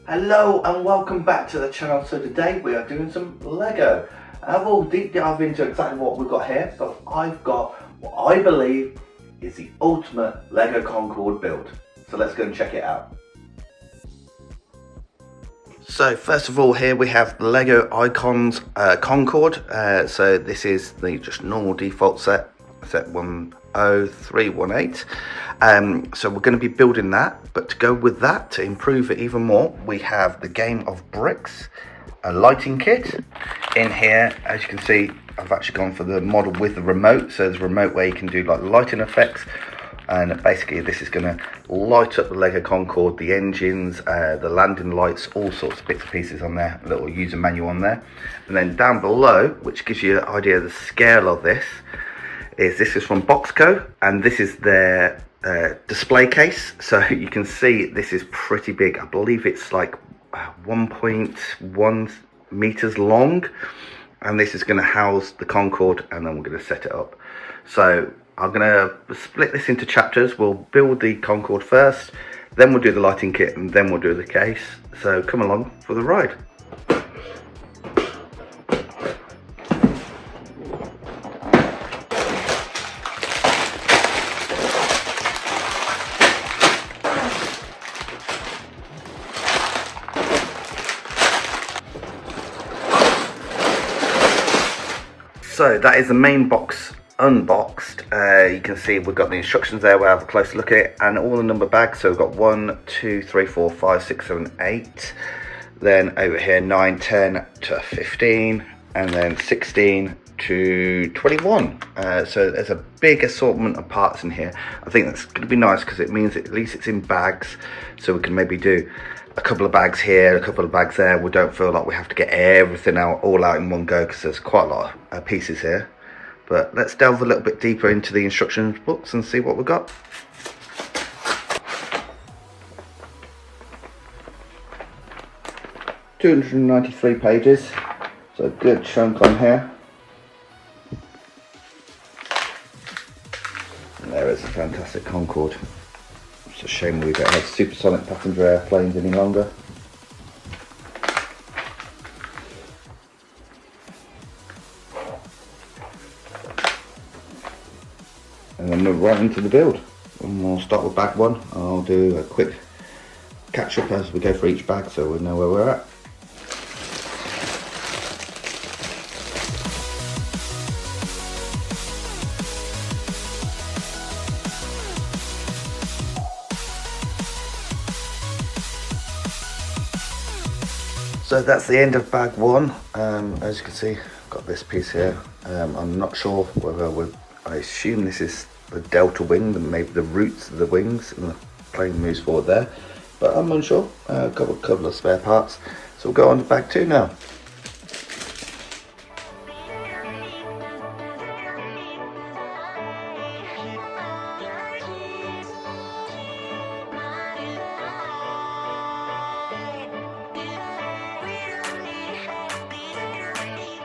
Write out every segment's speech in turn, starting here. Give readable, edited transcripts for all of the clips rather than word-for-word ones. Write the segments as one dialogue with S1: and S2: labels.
S1: Hello and welcome back to the channel. So today we are doing some Lego. I will deep dive into exactly what we've got here, but I've got what I believe is the ultimate LEGO Concorde build. So let's go and check it out. So first of all, here we have the LEGO Icons Concorde. So this is the just normal default set 10318. So we're going to be building that, but to go with that, to improve it even more, we have the game of bricks, a lighting kit in here. As you can see, I've actually gone for the model with the remote. So there's a remote where you can do like lighting effects, and basically this is going to light up the LEGO Concorde, the engines, the landing lights, all sorts of bits and pieces on there, a little user manual on there. And then down below, which gives you an idea of the scale of this is from Boxxco, and this is their display case. So you can see this is pretty big. I believe it's like 1.1 meters long, and this is going to house the Concorde, and then we're going to set it up. So I'm going to split this into chapters. We'll build the Concorde first, then we'll do the lighting kit, and then we'll do the case. So come along for the ride. So that is the main box unboxed. You can see we've got the instructions there. We'll have a closer look at it, and all the number bags. So we've got 1, 2, 3, 4, 5, 6, 7, 8. Then over here 9, 10 to 15, and then 16 to 21. So there's a big assortment of parts in here. I think that's going to be nice because it means at least it's in bags, so we can maybe do a couple of bags here, a couple of bags there. We don't feel like we have to get everything all out in one go, because there's quite a lot of pieces here. But let's delve a little bit deeper into the instructions books and see what we've got. $293 pages, so a good chunk on here. And there is a fantastic Concorde. It's a shame we don't have supersonic passenger airplanes any longer. And then move right into the build. And we'll start with bag 1. I'll do a quick catch up as we go for each bag so we know where we're at. So that's the end of bag 1. As you can see, I've got this piece here. I'm not sure whether I assume this is the delta wing, and maybe the roots of the wings, and the plane moves forward there, but I'm unsure. A couple of spare parts. So we'll go on to bag 2 now.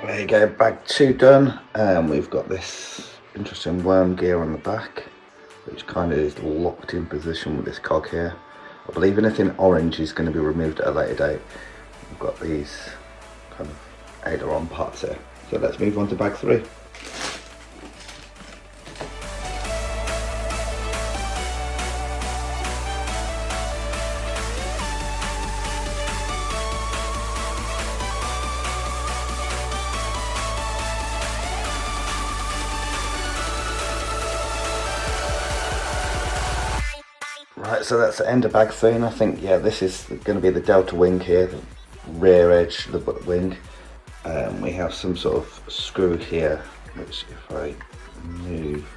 S1: There you go, bag 2 done, and we've got this interesting worm gear on the back, which kind of is locked in position with this cog here. I believe anything orange is going to be removed at a later date. We've got these kind of aileron parts here. So let's move on to bag 3. Right, so that's the end of bag 3, and I think, yeah, this is going to be the delta wing here, the rear edge of the wing. We have some sort of screw here, which if I move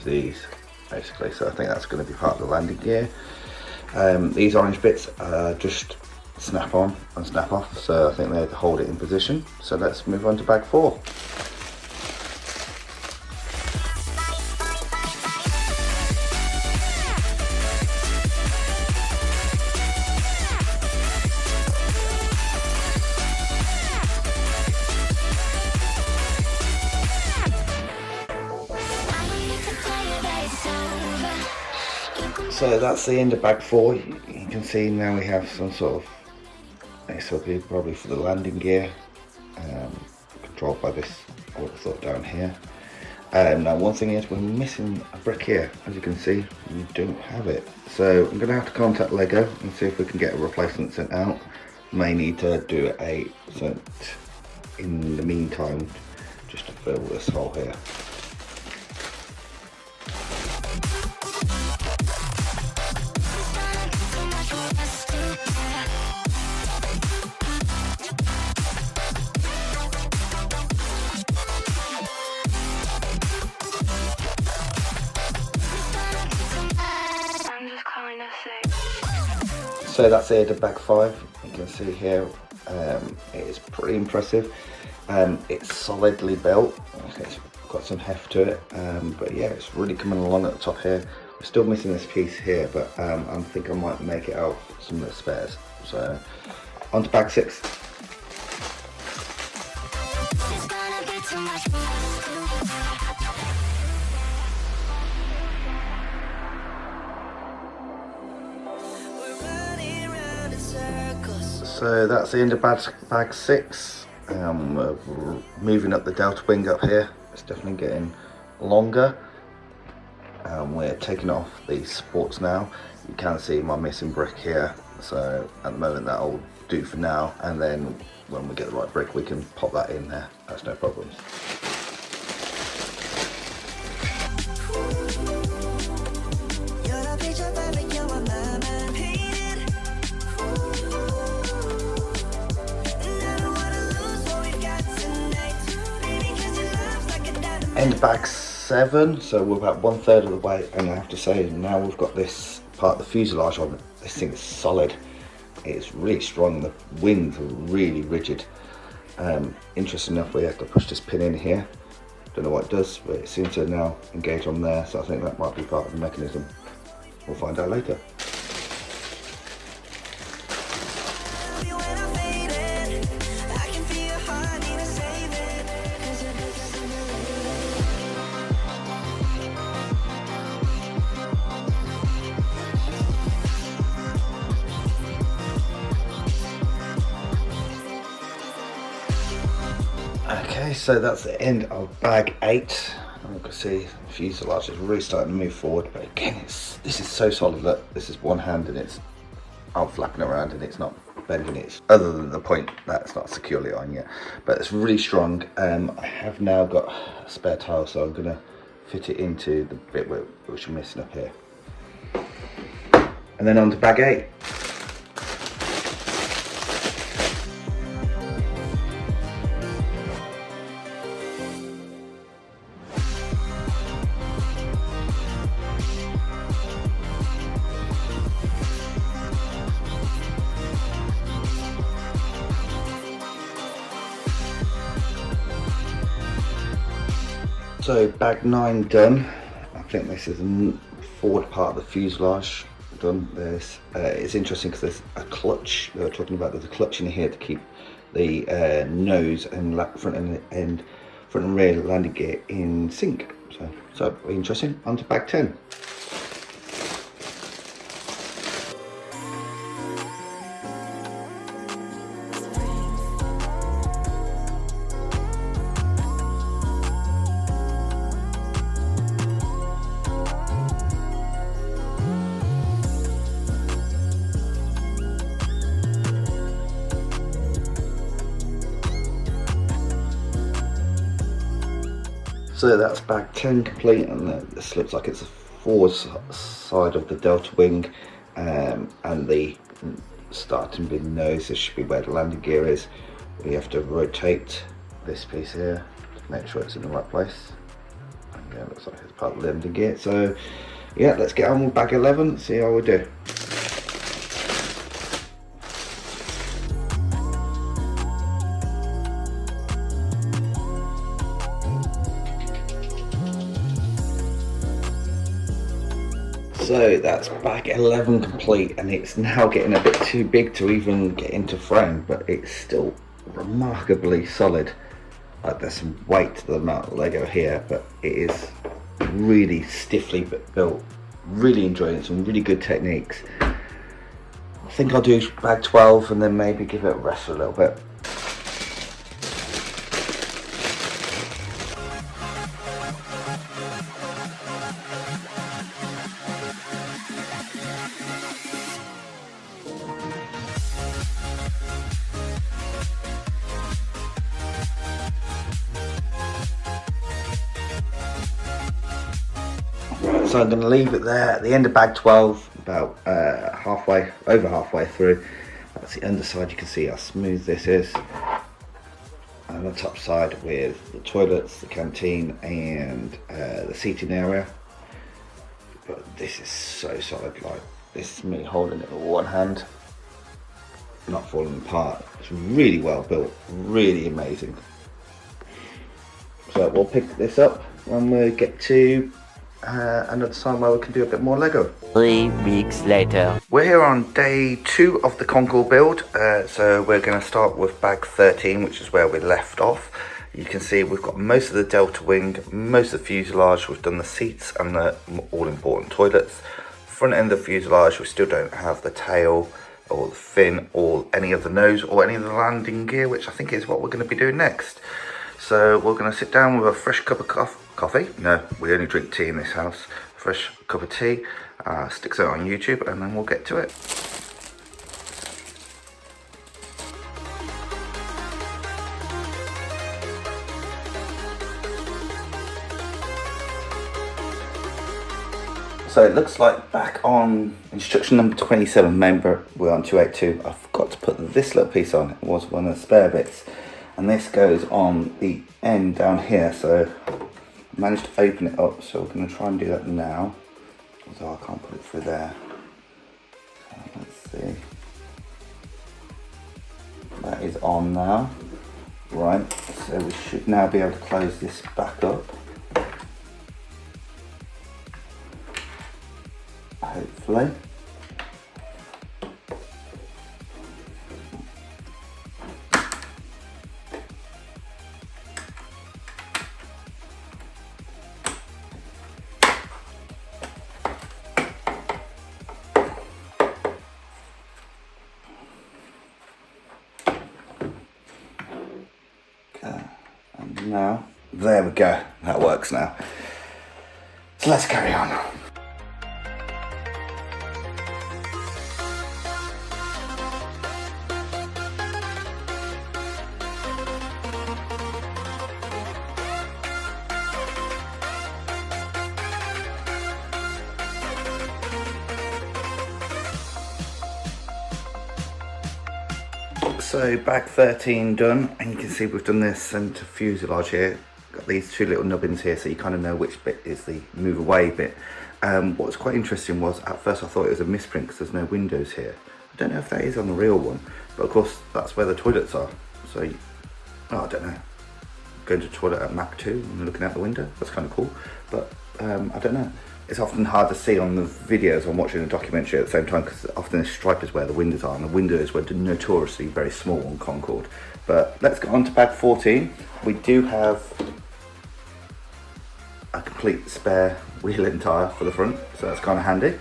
S1: these, basically, so I think that's going to be part of the landing gear. These orange bits just snap on and snap off, so I think they hold it in position. So let's move on to bag 4. So that's the end of bag 4. You can you can see now we have some sort of, this will be probably for the landing gear, controlled by this auto thought down here. Now one thing is we're missing a brick here. As you can see, we don't have it. So I'm going to have to contact LEGO and see if we can get a replacement sent out. May need to do a sent in the meantime just to fill this hole here. So that's the end of bag 5. You can see here it is pretty impressive. It's solidly built, it's got some heft to it, but yeah, it's really coming along at the top here. We're still missing this piece here, but I think I might make it out some of the spares. So on to bag 6. So that's the end of bag 6. We're moving up the delta wing up here. It's definitely getting longer. We're taking off the supports now. You can see my missing brick here. So at the moment that'll do for now. And then when we get the right brick, we can pop that in there. That's no problems. End of bag 7, so we're about 1/3 of the way, and I have to say now we've got this part of the fuselage on. This thing is solid. It's really strong. The wings are really rigid. Interesting enough, we have to push this pin in here. Don't know what it does, but it seems to now engage on there, so I think that might be part of the mechanism. We'll find out later. Okay, so that's the end of bag 8. You can see the fuselage is really starting to move forward, but again, this is so solid. Look, this is one hand and it's out flapping around and it's not bending it, other than the point that it's not securely on yet. But it's really strong. I have now got a spare tile, so I'm going to fit it into the bit which I'm missing up here. And then on to bag 8. So bag 9 done. I think this is the forward part of the fuselage done. It's interesting because there's a clutch. They were talking about there's a clutch in here to keep the nose and front and rear landing gear in sync. So interesting. On to bag 10. So that's bag 10 complete, and this looks like it's the forward side of the delta wing, and the starting big nose. This should be where the landing gear is. We have to rotate this piece here to make sure it's in the right place. And yeah, it looks like it's part of the landing gear. So yeah, let's get on with bag 11, see how we do. So that's bag 11 complete, and it's now getting a bit too big to even get into frame, but it's still remarkably solid. Like, there's some weight to the amount of Lego here, but it is really stiffly built. Really enjoying it, some really good techniques. I think I'll do bag 12 and then maybe give it a rest for a little bit. So I'm going to leave it there at the end of bag 12, about over halfway through. That's the underside. You can see how smooth this is. And the top side with the toilets, the canteen, and the seating area. But this is so solid. Like, this is me holding it with one hand, not falling apart. It's really well built, really amazing. So we'll pick this up when we get to another time where we can do a bit more Lego.
S2: 3 weeks later.
S1: We're here on day 2 of the Concorde build, so we're going to start with bag 13, which is where we left off. You can see we've got most of the delta wing, most of the fuselage, we've done the seats and the all important toilets. Front end of the fuselage, we still don't have the tail or the fin or any of the nose or any of the landing gear, which I think is what we're going to be doing next. So we're going to sit down with a fresh cup of coffee. No, we only drink tea in this house. Fresh cup of tea, stick it on YouTube, and then we'll get to it. So it looks like back on instruction number 27, remember we're on 282, I forgot to put this little piece on. It was one of the spare bits. And this goes on the end down here, so I managed to open it up, so we're going to try and do that now. Although I can't put it through there. So let's see. That is on now. Right, so we should now be able to close this back up. Hopefully. And now, there we go, that works now. So let's carry on. So bag 13 done, and you can see we've done this centre fuselage here. Got these two little nubbins here, so you kind of know which bit is the move away bit. What was quite interesting was, at first I thought it was a misprint because there's no windows here. I don't know if that is on the real one, but of course that's where the toilets are. So, I don't know. Going to the toilet at Mach 2 and looking out the window, that's kind of cool. But I don't know. It's often hard to see on the videos I'm watching a documentary at the same time, because often the stripe is where the windows are, and the windows were notoriously very small on Concorde. But let's get on to bag 14. We do have a complete spare wheel and tyre for the front, so that's kind of handy.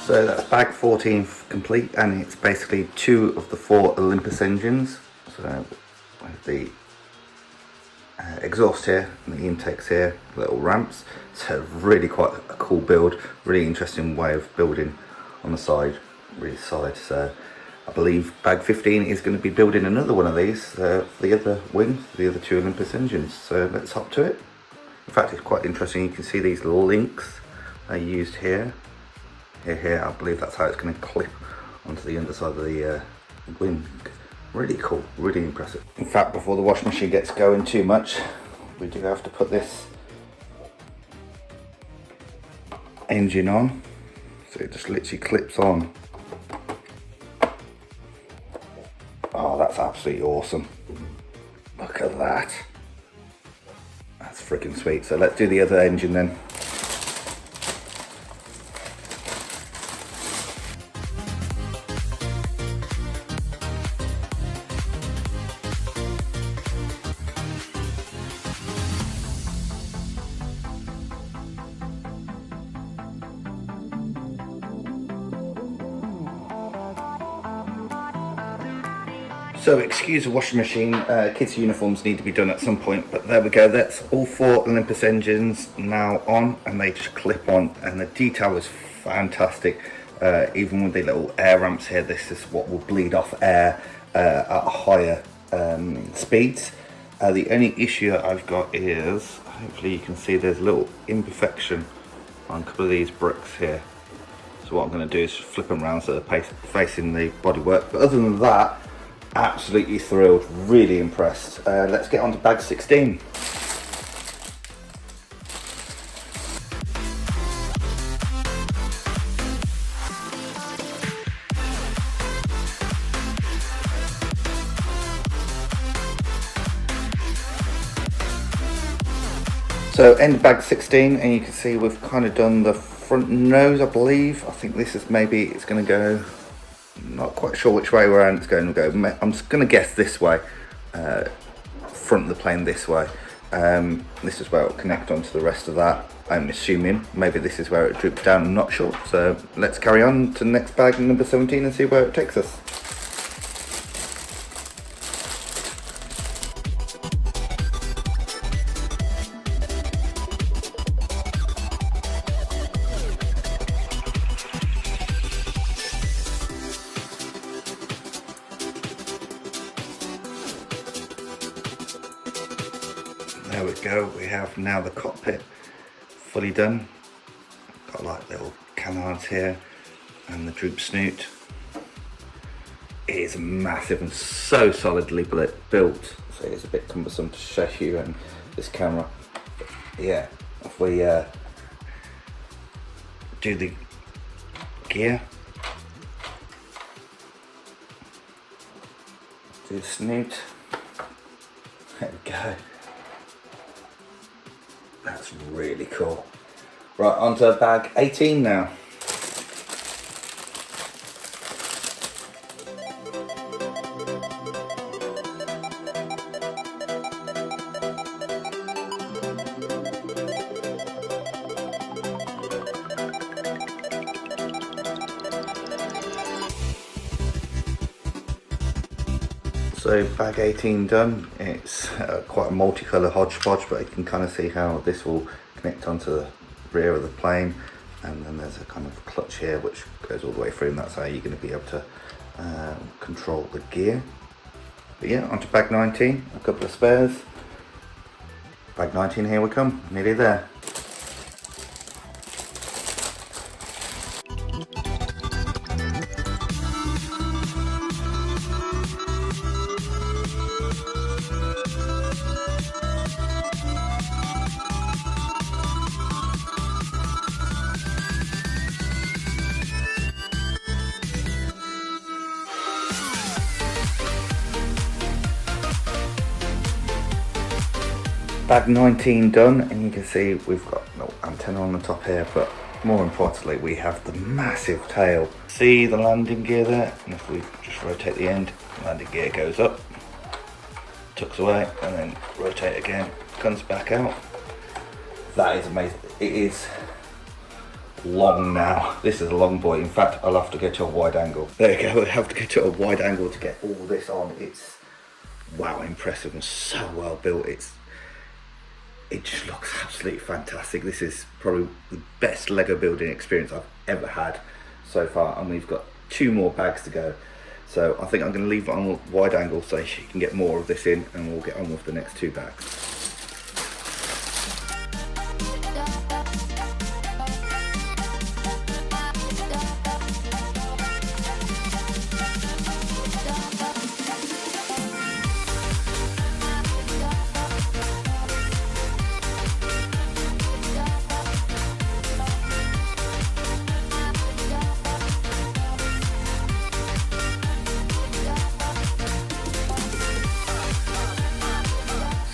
S1: So that's bag 14 complete, and it's basically 2 of the 4 Olympus engines. So with the exhaust here and the intakes here, little ramps. So really quite a cool build, really interesting way of building on the side, really solid. So I believe bag 15 is going to be building another one of these for the other wing, the other 2 Olympus engines. So let's hop to it. In fact, it's quite interesting. You can see these links are used here. Here, I believe that's how it's going to clip onto the underside of the wing. Really cool, really impressive. In fact, before the washing machine gets going too much, we do have to put this engine on. So it just literally clips on. Oh, that's absolutely awesome. Look at that. That's freaking sweet. So let's do the other engine then. So excuse the washing machine, kids' uniforms need to be done at some point, but there we go, that's all 4 Olympus engines now on, and they just clip on, and the detail is fantastic. Even with the little air ramps here, this is what will bleed off air at higher speeds. The only issue that I've got is, hopefully you can see there's a little imperfection on a couple of these bricks here. So what I'm going to do is flip them around so they're facing the bodywork, but other than that, absolutely thrilled, really impressed. Let's get on to bag 16. So end bag 16, and you can see we've kind of done the front nose, I believe. I think this is maybe, it's going to go, not quite sure which way around it's going to go. I'm just going to guess this way, front of the plane this way. This is where it'll connect onto the rest of that, I'm assuming. Maybe this is where it droops down, I'm not sure. So let's carry on to the next bag, number 17, and see where it takes us. There we go, we have now the cockpit fully done. Got like little canards here and the droop snoot. It is massive and so solidly built, so it's a bit cumbersome to show you on this camera. But yeah, if we do the gear, do the snoot, there we go. That's really cool. Right, on to bag 18 now. So bag 18 done. It's quite a multicolour hodgepodge, but you can kind of see how this will connect onto the rear of the plane, and then there's a kind of clutch here which goes all the way through, and that's how you're going to be able to control the gear. But yeah, onto bag 19, a couple of spares. Bag 19, here we come, nearly there. Bag 19 done, and you can see we've got no antenna on the top here, but more importantly we have the massive tail. See the landing gear there, and if we just rotate the end, the landing gear goes up, tucks away, and then rotate again, comes back out. That is amazing. It is long now. This is a long boy. In fact, I'll have to go to a wide angle. There you go, I have to go to a wide angle to get all this on. It's wow, impressive and so well built. It just looks absolutely fantastic. This is probably the best Lego building experience I've ever had so far, and we've got 2 more bags to go. So I think I'm going to leave it on wide angle so you can get more of this in, and we'll get on with the next 2 bags.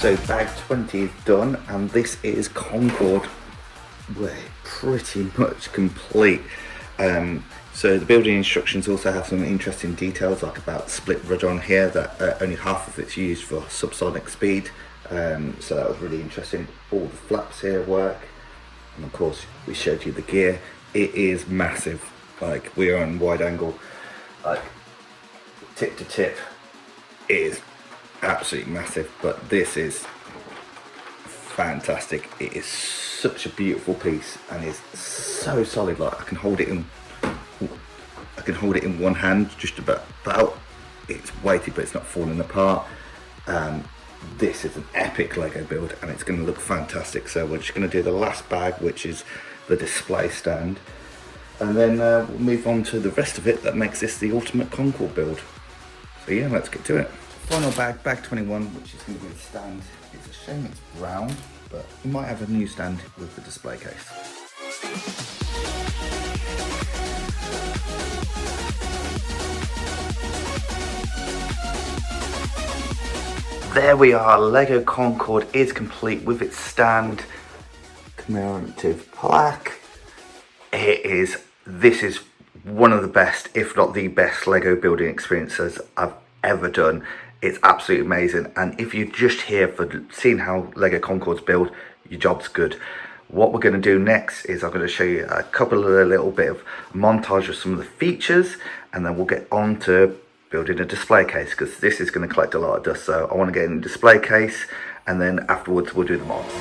S1: So bag 20 is done, and this is Concorde. We're pretty much complete. So the building instructions also have some interesting details, like about split rudder on here, that only half of it's used for subsonic speed. So that was really interesting. All the flaps here work, and of course we showed you the gear. It is massive. Like, we are on wide angle, like tip to tip. It is absolutely massive, but this is fantastic. It is such a beautiful piece and is so solid. Like, I can hold it in one hand, just about. It's weighted, but it's not falling apart. This is an epic Lego build, and it's going to look fantastic. So we're just going to do the last bag, which is the display stand, and then we'll move on to the rest of it that makes this the ultimate Concorde build. So yeah, let's get to it. Final bag, bag 21, which is going to be the stand. It's a shame it's brown, but we might have a new stand with the display case. There we are, LEGO Concorde is complete with its stand, commemorative plaque. This is one of the best, if not the best, LEGO building experiences I've ever done. It's absolutely amazing, and if you're just here for seeing how LEGO Concorde's built, your job's good. What we're going to do next is I'm going to show you a couple of a little bit of montage of some of the features, and then we'll get on to building a display case, because this is going to collect a lot of dust. So I want to get in a display case, and then afterwards we'll do the mods.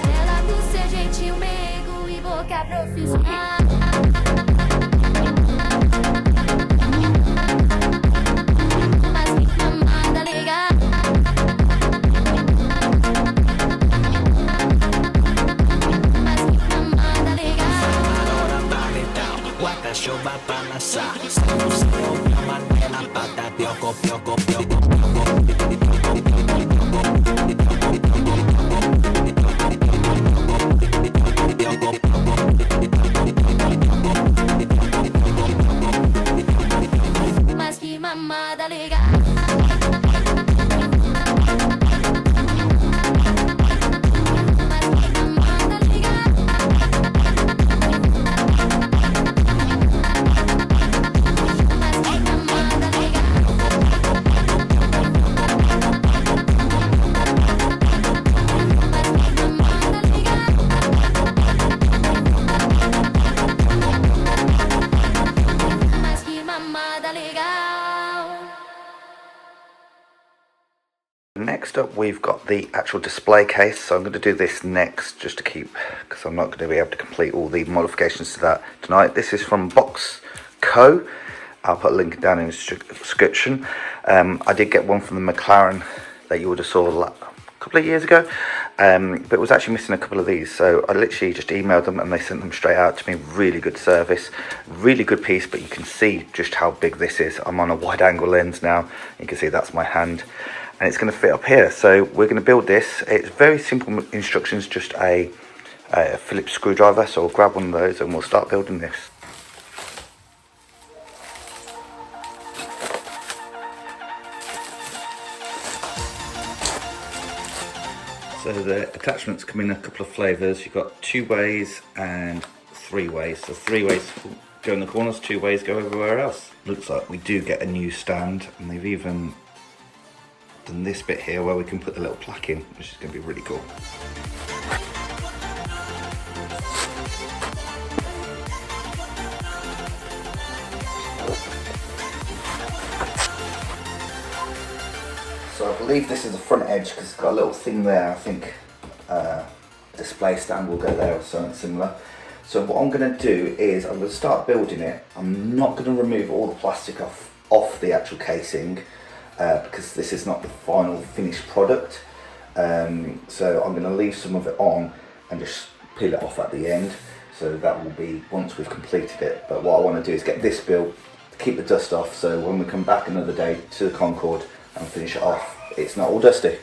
S1: Next up, we've got the actual display case. So I'm going to do this next, just to keep, because I'm not going to be able to complete all the modifications to that tonight. This is from Boxxco. I'll put a link down in the description. I did get one from the McLaren that you would have saw a couple of years ago, but it was actually missing a couple of these. So I literally just emailed them and they sent them straight out to me. Really good service, really good piece, but you can see just how big this is. I'm on a wide angle lens now. You can see that's my hand, and it's going to fit up here. So we're going to build this. It's very simple instructions, just a Phillips screwdriver. So I'll grab one of those and we'll start building this. So the attachments come in a couple of flavours. You've got 2 ways and 3 ways. So 3 ways go in the corners, 2 ways go everywhere else. Looks like we do get a new stand, and they've even done this bit here where we can put the little plaque in, which is going to be really cool. So I believe this is the front edge, because it's got a little thing there. I think display stand will go there or something similar. So what I'm going to do is I'm going to start building it. I'm not going to remove all the plastic off the actual casing, because this is not the final finished product. So I'm going to leave some of it on and just peel it off at the end. So that will be once we've completed it. But what I want to do is get this built, keep the dust off, so when we come back another day to the Concorde and finish it off, it's not all dusty.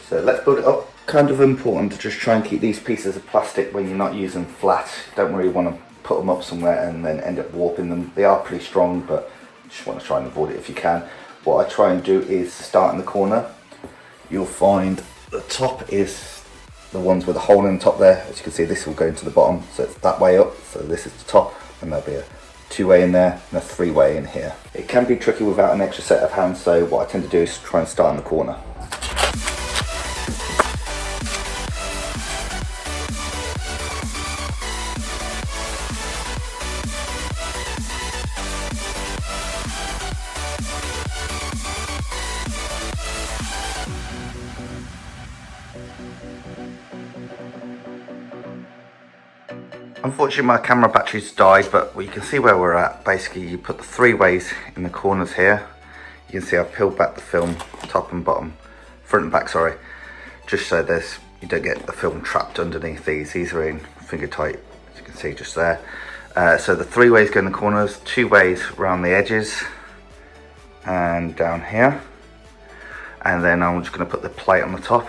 S1: So let's build it up. Kind of important to just try and keep these pieces of plastic when you're not using flat. Don't really want to put them up somewhere and then end up warping them. They are pretty strong, but just want to try and avoid it if you can. What I try and do is start in the corner. You'll find the top is the ones with a hole in the top there. As you can see, this will go into the bottom, so it's that way up. So this is the top, and there'll be a two-way in there and a three-way in here. It can be tricky without an extra set of hands, so what I tend to do is try and start in the corner. Unfortunately my camera battery's died, but you can see where we're at. Basically you put the three ways in the corners here. You can see I've peeled back the film top and bottom, front and back, sorry, just so you don't get the film trapped underneath these. These are in finger tight, as you can see just there. So the three ways go in the corners, two ways around the edges and down here, and then I'm just going to put the plate on the top.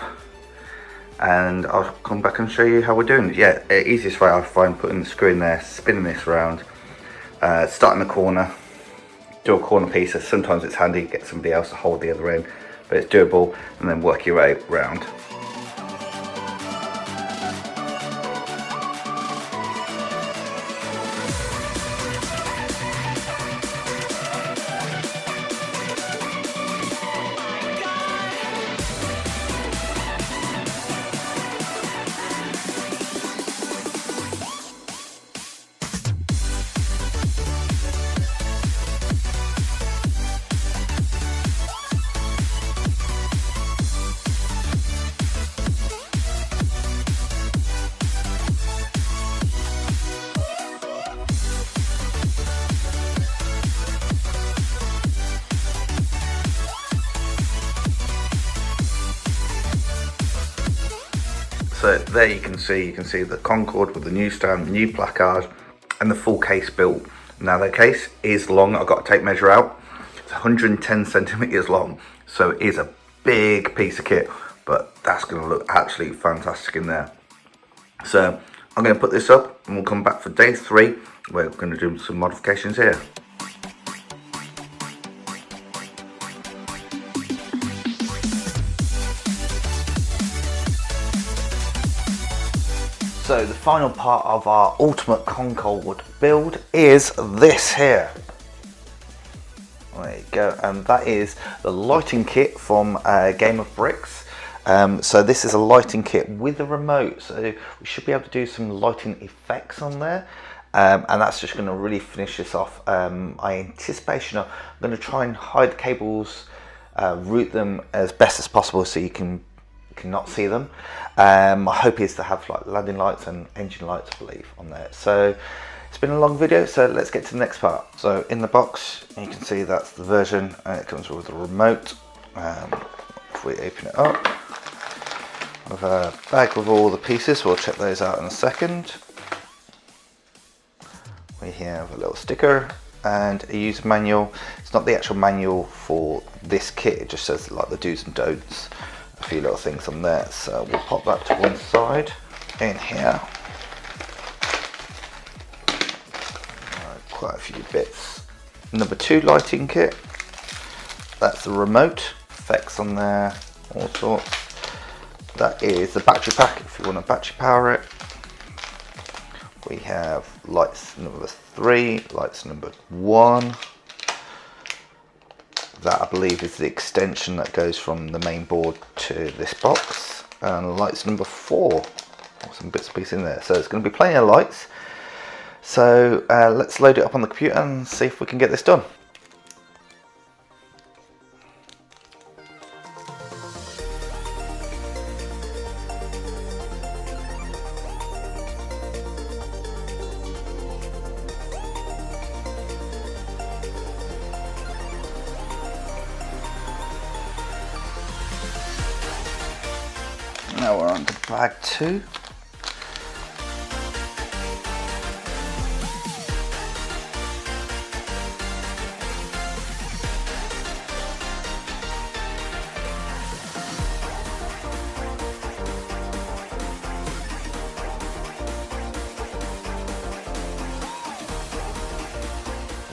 S1: And I'll come back and show you how we're doing it. Yeah, easiest way I find putting the screw in there, spinning this around, start in the corner, do a corner piece. So sometimes it's handy to get somebody else to hold the other end, but it's doable, and then work your way around. So there you can see the Concorde with the new stand, new placard, and the full case built. Now the case is long. I've got a tape measure out. It's 110 centimeters long, so it is a big piece of kit, but that's going to look absolutely fantastic in there. So I'm going to put this up, and we'll come back for day 3. We're going to do some modifications here. So the final part of our ultimate Concorde build is this here. There you go, and that is the lighting kit from Game of Bricks. So this is a lighting kit with a remote, so we should be able to do some lighting effects on there. And that's just going to really finish this off. My anticipation of, I'm going to try and hide the cables, route them as best as possible so you cannot see them. My hope is to have like landing lights and engine lights, I believe, on there. So it's been a long video, so let's get to the next part. So in the box, you can see that's the version, and it comes with a remote. If we open it up, with a bag with all the pieces, we'll check those out in a second. We have a little sticker and a user manual. It's not the actual manual for this kit, it just says like the do's and don'ts, a few little things on there. So we'll pop that to one side. In here, quite a few bits. Number 2 lighting kit, that's the remote, effects on there, all sorts. That is the battery pack if you want to battery power it. We have lights number 3, lights number 1. That I believe is the extension that goes from the main board to this box. And lights number 4, some bits and pieces in there. So it's going to be plenty of lights. So let's load it up on the computer and see if we can get this done. Now we're on to bag 2.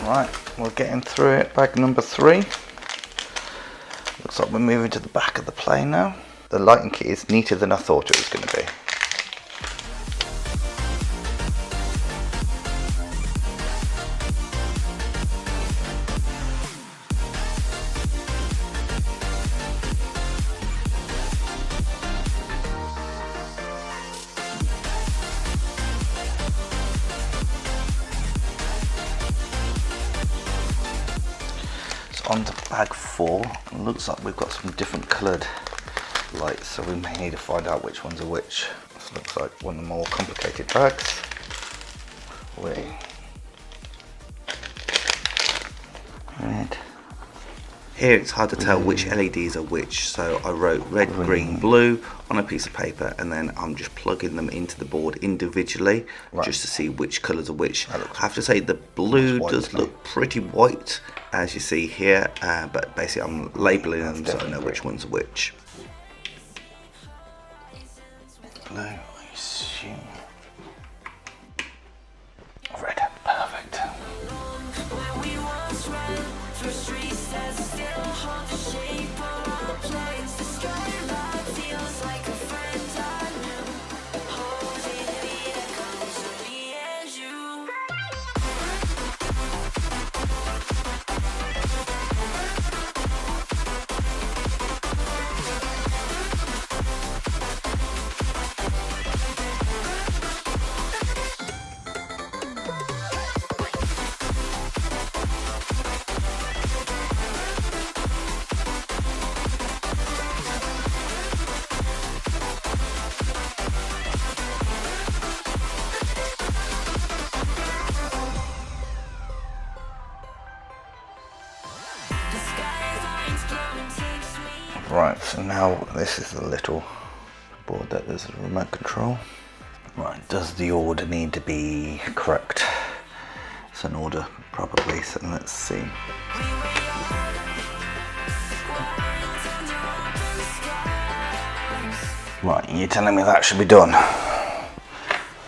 S1: Right, we're getting through it. Bag number 3. Looks like we're moving to the back of the plane now. the lighting kit is neater than I thought it was going to be. On to bag 4, it looks like we've got some different coloured lights, so we may need to find out which ones are which. This looks like one of the more complicated bags. Red. Here it's hard to tell which LEDs are which, so I wrote red, green, blue on a piece of paper, and then I'm just plugging them into the board individually, just to see which colours are which. I have to say the blue does look pretty white, as you see here, but basically I'm labelling them so I know which ones are which. Blue, I assume. Red, perfect. Right, so now this is the little board that there's a remote control. Right, does the order need to be correct? It's an order probably, so let's see. Right, you're telling me that should be done?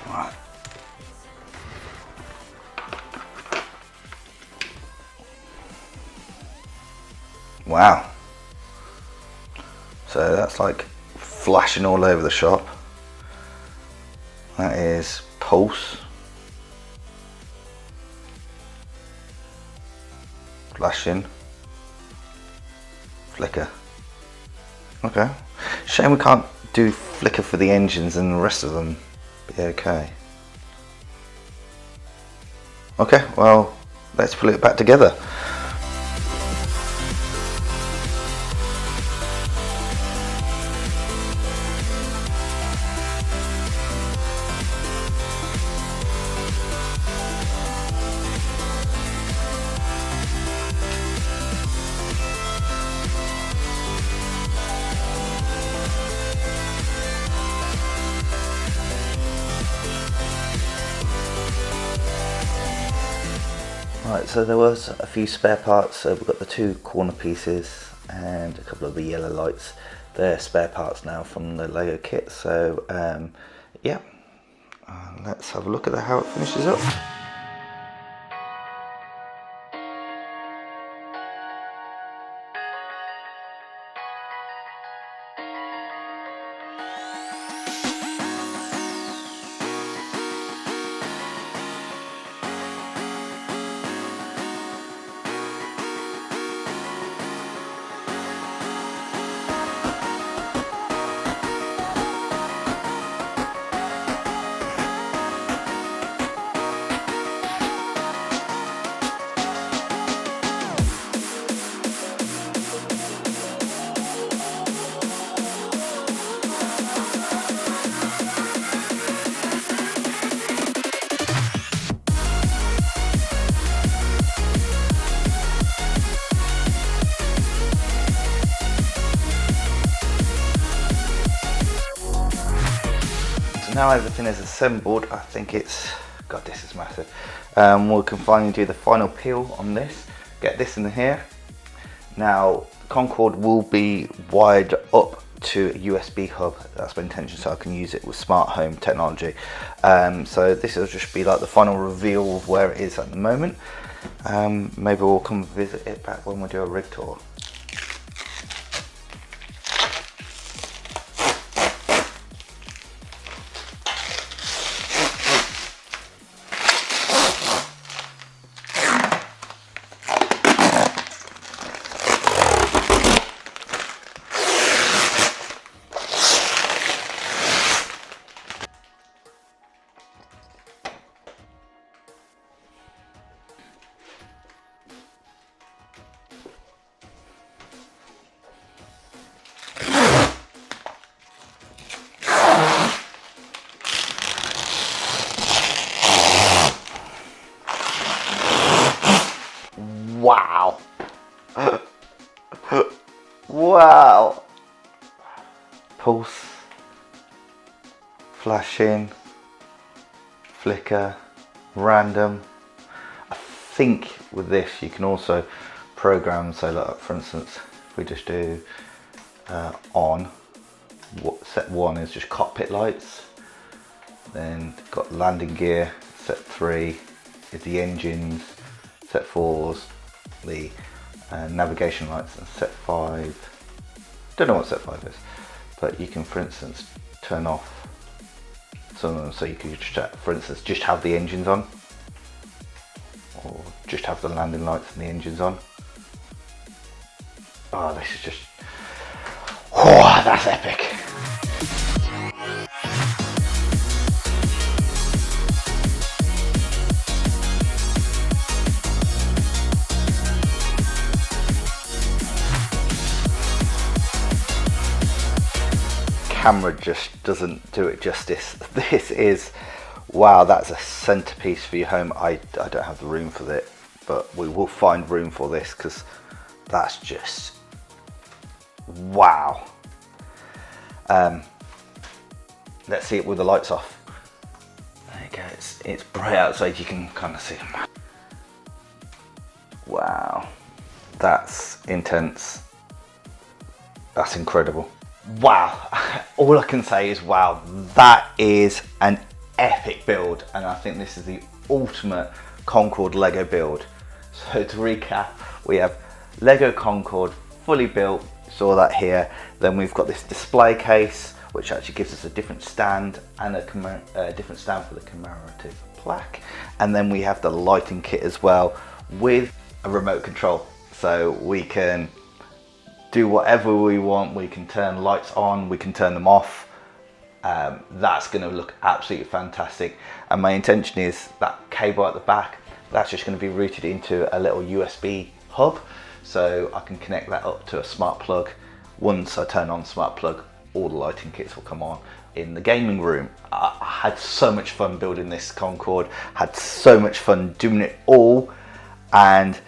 S1: Right. Wow. So that's like flashing all over the shop. That is pulse, flashing, flicker. Okay. Shame we can't do flicker for the engines and the rest of them be okay. Okay, well, let's pull it back together. Right, so there was a few spare parts. So we've got the 2 corner pieces and a couple of the yellow lights. They're spare parts now from the LEGO kit. So yeah, let's have a look at how it finishes up. Now everything is assembled, I think it's, God, this is massive. We can finally do the final peel on this, get this in here. Now, Concorde will be wired up to a USB hub. That's my intention, so I can use it with smart home technology. So this will just be like the final reveal of where it is at the moment. Maybe we'll come visit it back when we do a rig tour. Wow. Wow. Pulse, flashing, flicker, random. I think with this you can also program, so like for instance, if we just do on, set 1 is just cockpit lights, then got landing gear, set 3 is the engines, set 4's the navigation lights, and set 5, don't know what set 5 is, but you can for instance turn off some of them, so you can just, for instance, just have the engines on, or just have the landing lights and the engines on. Oh, this is just, oh, that's epic. Camera just doesn't do it justice. This is, wow, that's a centerpiece for your home. I don't have the room for it, but we will find room for this because that's just, wow. Let's see it with the lights off. There you go, it's bright outside, you can kind of see them. Wow, that's intense. That's incredible. Wow, all I can say is wow, that is an epic build, and I think this is the ultimate Concorde Lego build. So to recap, we have Lego Concorde fully built, saw that here. Then we've got this display case, which actually gives us a different stand and a different stand for the commemorative plaque. And then we have the lighting kit as well with a remote control, so we can do whatever we want. We can turn lights on, we can turn them off. That's going to look absolutely fantastic, and my intention is that cable at the back, that's just going to be routed into a little USB hub, so I can connect that up to a smart plug. Once I turn on smart plug, all the lighting kits will come on in the gaming room. I had so much fun building this Concorde, had so much fun doing it all, and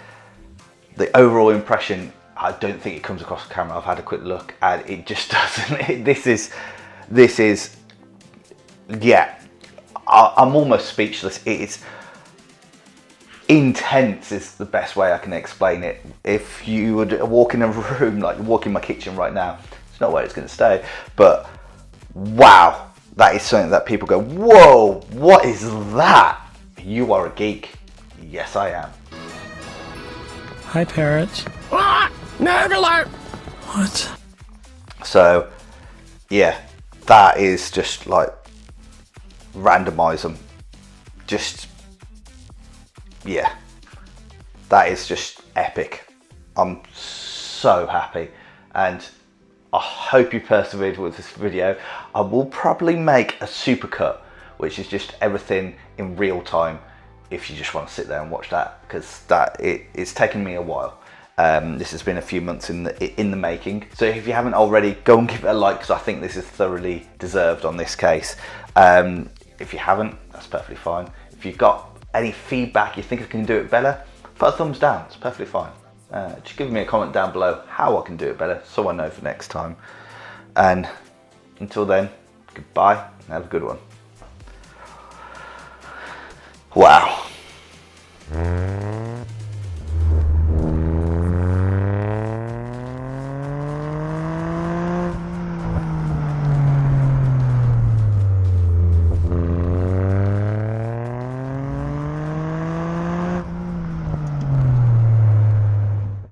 S1: the overall impression, I don't think it comes across the camera. I've had a quick look and it just doesn't. This is, yeah, I'm almost speechless. It's intense is the best way I can explain it. If you would walk in a room, like walk in my kitchen right now, it's not where it's going to stay, but wow, that is something that people go, whoa, what is that? You are a geek. Yes, I am.
S3: Hi, parrots.
S4: Nerd alert!
S3: What?
S1: So, yeah, that is just like, randomize them. Just, yeah, that is just epic. I'm so happy, and I hope you persevered with this video. I will probably make a supercut, which is just everything in real time, if you just want to sit there and watch that, because it's taken me a while. This has been a few months in the making, so if you haven't already, go and give it a like, because I think this is thoroughly deserved on this case. If you haven't, that's perfectly fine. If you've got any feedback, you think I can do it better, put a thumbs down, it's perfectly fine. Just give me a comment down below how I can do it better, so I know for next time. And until then, goodbye and have a good one. Wow.